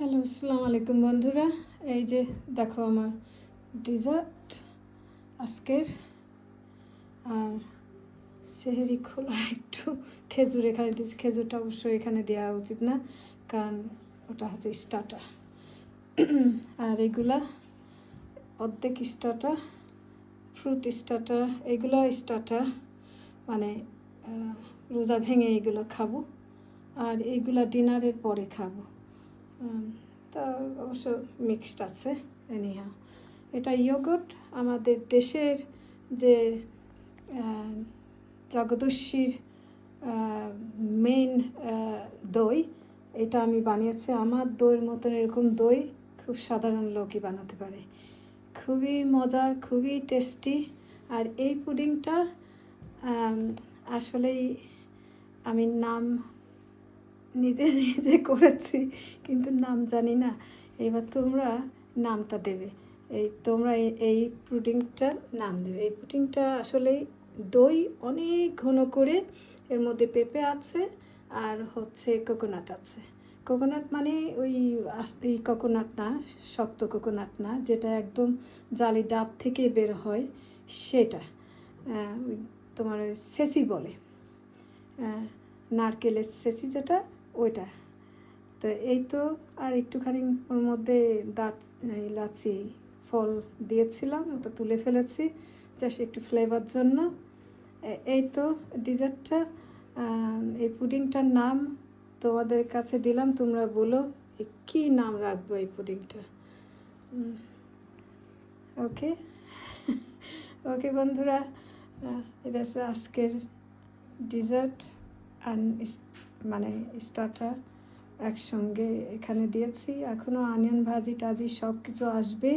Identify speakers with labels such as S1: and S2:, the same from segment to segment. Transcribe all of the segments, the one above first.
S1: Hello, আসসালামু আলাইকুম বন্ধুরা। এই যে দেখো আমার ডিজার্ট আজকের। আর সেহেরি খোলা একটু খেজুর এখানে দিয়েছি। খেজুরটা অবশ্যই এখানে দেওয়া উচিত না, কারণ ওটা হচ্ছে স্টার্টার। আর এগুলা অর্ধেক স্টার্টার, ফ্রুট স্টার্টার, এগুলো স্টার্টার, মানে রোজা ভেঙে এগুলো খাবো। আর এইগুলা ডিনারের পরে খাবো। তা অবশ্য মিক্সড আছে। এনিহা, এটা ইয়োগর্ট, আমাদের দেশের যে জগদস্বির মেইন দই। এটা আমি বানিয়েছি। আমার দইয়ের মতন এরকম দই খুব সাধারণ লোকই বানাতে পারে। খুবই মজার, খুবই টেস্টি। আর এই পুডিংটা আসলেই আমি নাম নিজে নিজে করেছি, কিন্তু নাম জানি না। এবার তোমরা নামটা দেবে। তোমরা এই পুডিংটার নাম দেবে। এই পুডিংটা আসলেই দই অনেক ঘন করে, এর মধ্যে পেঁপে আছে আর হচ্ছে কোকোনাট আছে। কোকোনাট মানে ওই আস্তে কোকোনাট না, শক্ত কোকোনাট না, যেটা একদম জালি ডাব থেকে বের হয় সেটা। ওই তোমার ওই সেসি বলে, নারকেলের সেসি যেটা, ওইটা। তো এই তো। আর একটুখানি ওর মধ্যে ইলাচি ফল দিয়েছিলাম, ওটা তুলে ফেলেছি জাস্ট একটু ফ্লেভার জন্য। এই তো ডিজার্টটা। এই পুডিংটার নাম তোমাদের কাছে দিলাম, তোমরা বলো কী নাম রাখবো এই পুডিংটা। ওকে ওকে বন্ধুরা, এটা হচ্ছে আজকের ডিজার্ট আর মানে স্টার্টার একসঙ্গে এখানে দিয়েছি। এখনও অনিয়ন ভাজি টাজি সব কিছু আসবে।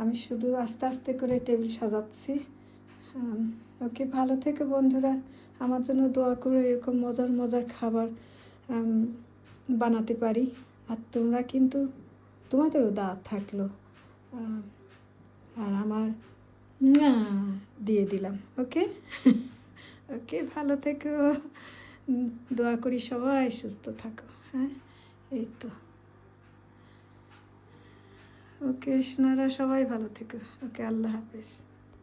S1: আমি শুধু আস্তে আস্তে করে টেবিল সাজাচ্ছি। ওকে, ভালো থেকো বন্ধুরা। আমার জন্য দোয়া করে এরকম মজার মজার খাবার বানাতে পারি। আর তোমরা কিন্তু, তোমাদেরও দাওয়াত থাকলো। আর আমার না দিয়ে দিলাম। ওকে ওকে, ভালো থেকো। দোয়া করি সবাই সুস্থ থাকো। হ্যাঁ, এই তো। ওকে সোনারা, সবাই ভালো থেকো। ওকে, আল্লাহ হাফেজ।